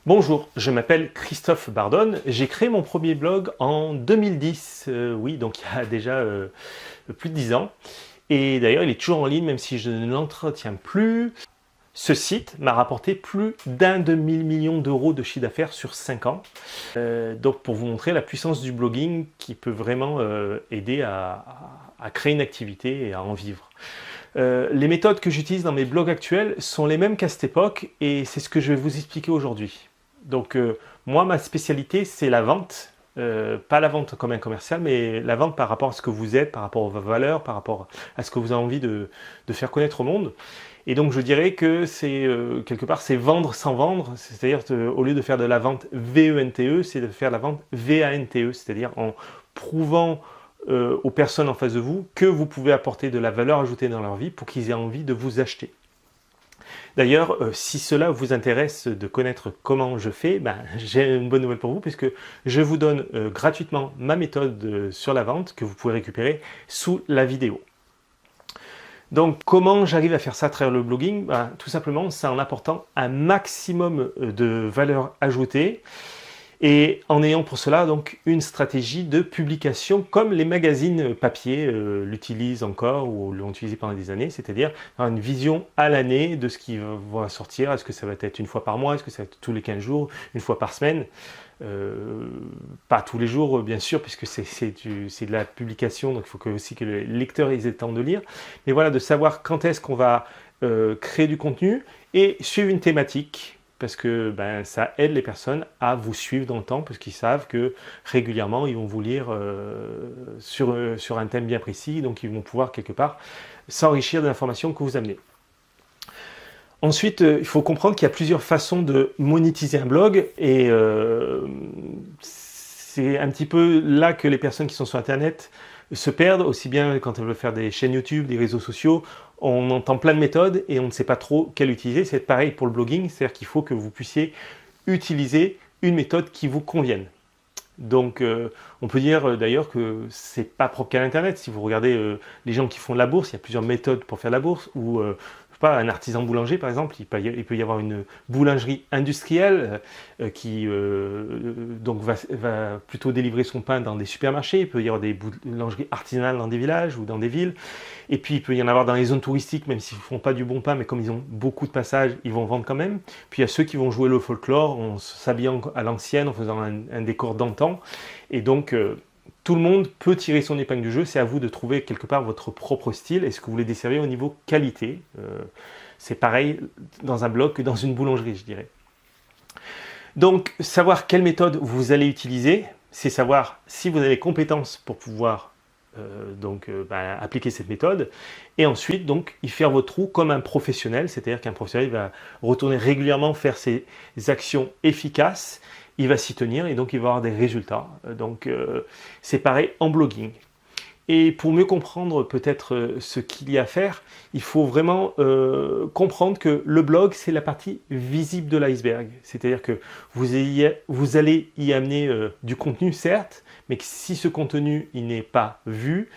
Bonjour, je m'appelle Christophe Bardone, j'ai créé mon premier blog en 2010, oui, donc il y a déjà plus de 10 ans. Et d'ailleurs, il est toujours en ligne, même si je ne l'entretiens plus. Ce site m'a rapporté plus d'un demi-million d'euros de chiffre d'affaires sur 5 ans. Donc pour vous montrer la puissance du blogging qui peut vraiment aider à créer une activité et à en vivre. Les méthodes que j'utilise dans mes blogs actuels sont les mêmes qu'à cette époque et c'est ce que je vais vous expliquer aujourd'hui. Donc moi, ma spécialité, c'est la vente. Pas la vente comme un commercial, mais la vente par rapport à ce que vous êtes, par rapport aux valeurs, par rapport à ce que vous avez envie de faire connaître au monde. Et donc je dirais que c'est quelque part, c'est vendre sans vendre, c'est-à-dire au lieu de faire de la vente VENTE, c'est de faire la vente VANTE, c'est-à-dire en prouvant aux personnes en face de vous que vous pouvez apporter de la valeur ajoutée dans leur vie pour qu'ils aient envie de vous acheter. D'ailleurs, si cela vous intéresse de connaître comment je fais, j'ai une bonne nouvelle pour vous puisque je vous donne gratuitement ma méthode sur la vente que vous pouvez récupérer sous la vidéo. Donc comment j'arrive à faire ça à travers le blogging? Tout simplement, c'est en apportant un maximum de valeur ajoutée et en ayant pour cela donc une stratégie de publication comme les magazines papier l'utilisent encore ou l'ont utilisé pendant des années, c'est-à-dire avoir une vision à l'année de ce qui va sortir. Est-ce que ça va être une fois par mois, est-ce que ça va être tous les 15 jours, une fois par semaine, pas tous les jours bien sûr puisque c'est de la publication, donc il faut aussi que les lecteurs aient le temps de lire, mais voilà, de savoir quand est-ce qu'on va créer du contenu et suivre une thématique, parce que ça aide les personnes à vous suivre dans le temps, parce qu'ils savent que régulièrement, ils vont vous lire sur un thème bien précis, donc ils vont pouvoir quelque part s'enrichir de l'information que vous amenez. Ensuite, il faut comprendre qu'il y a plusieurs façons de monétiser un blog, et c'est un petit peu là que les personnes qui sont sur Internet se perdent, aussi bien quand elles veulent faire des chaînes YouTube, des réseaux sociaux. On entend plein de méthodes et on ne sait pas trop quelle utiliser. C'est pareil pour le blogging, c'est-à-dire qu'il faut que vous puissiez utiliser une méthode qui vous convienne. Donc on peut dire d'ailleurs que c'est pas propre qu'à l'internet. Si vous regardez les gens qui font de la bourse, il y a plusieurs méthodes pour faire de la bourse, ou pas, un artisan boulanger par exemple, il peut y avoir une boulangerie industrielle qui donc va plutôt délivrer son pain dans des supermarchés. Il peut y avoir des boulangeries artisanales dans des villages ou dans des villes, et puis il peut y en avoir dans les zones touristiques, même s'ils ne font pas du bon pain, mais comme ils ont beaucoup de passages, ils vont vendre quand même. Puis il y a ceux qui vont jouer le folklore en s'habillant à l'ancienne, en faisant un décor d'antan, et donc tout le monde peut tirer son épingle du jeu. C'est à vous de trouver quelque part votre propre style et ce que vous voulez desservir au niveau qualité. C'est pareil dans un blog que dans une boulangerie, je dirais. Donc, savoir quelle méthode vous allez utiliser, c'est savoir si vous avez les compétences pour pouvoir appliquer cette méthode, et ensuite donc y faire votre trou comme un professionnel, c'est-à-dire qu'un professionnel va retourner régulièrement faire ses actions efficaces, il va s'y tenir et donc il va avoir des résultats. Donc c'est pareil en blogging. Et pour mieux comprendre peut-être ce qu'il y a à faire, il faut vraiment comprendre que le blog, c'est la partie visible de l'iceberg. C'est-à-dire que vous allez y amener du contenu, certes, mais que si ce contenu il n'est pas vu,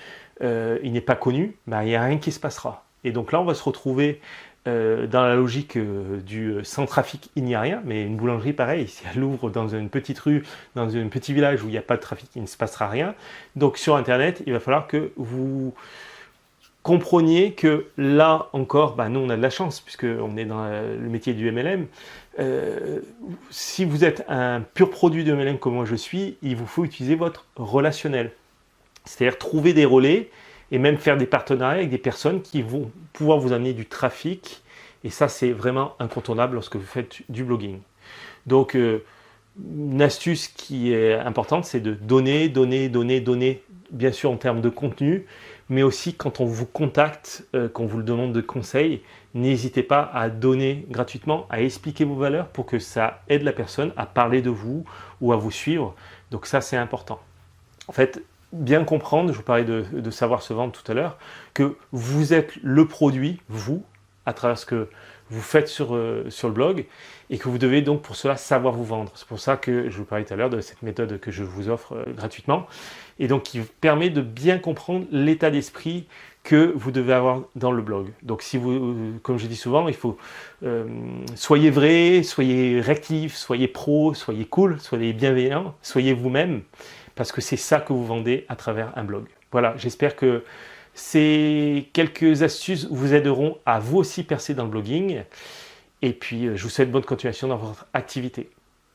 il n'est pas connu, il n'y a rien qui se passera. Et donc là, on va se retrouver dans la logique du sans trafic, il n'y a rien, mais une boulangerie, pareil, si elle ouvre dans une petite rue, dans un petit village où il n'y a pas de trafic, il ne se passera rien. Donc sur Internet, il va falloir que vous compreniez que là encore, nous on a de la chance, puisqu'on est dans le métier du MLM. Si vous êtes un pur produit de MLM comme moi je suis, il vous faut utiliser votre relationnel. C'est-à-dire trouver des relais, et même faire des partenariats avec des personnes qui vont pouvoir vous amener du trafic. Et ça, c'est vraiment incontournable lorsque vous faites du blogging. Donc, une astuce qui est importante, c'est de donner, bien sûr en termes de contenu, mais aussi quand on vous contacte, qu'on vous le demande de conseils, n'hésitez pas à donner gratuitement, à expliquer vos valeurs pour que ça aide la personne à parler de vous ou à vous suivre. Donc ça, c'est important. En fait, bien comprendre, je vous parlais de savoir se vendre tout à l'heure, que vous êtes le produit, vous, à travers ce que vous faites sur le blog et que vous devez donc pour cela savoir vous vendre. C'est pour ça que je vous parlais tout à l'heure de cette méthode que je vous offre gratuitement et donc qui permet de bien comprendre l'état d'esprit que vous devez avoir dans le blog. Donc si vous, comme je dis souvent, il faut soyez vrai, soyez réactif, soyez pro, soyez cool, soyez bienveillant, soyez vous-même, parce que c'est ça que vous vendez à travers un blog. Voilà, j'espère que ces quelques astuces vous aideront à vous aussi percer dans le blogging. Et puis, je vous souhaite bonne continuation dans votre activité.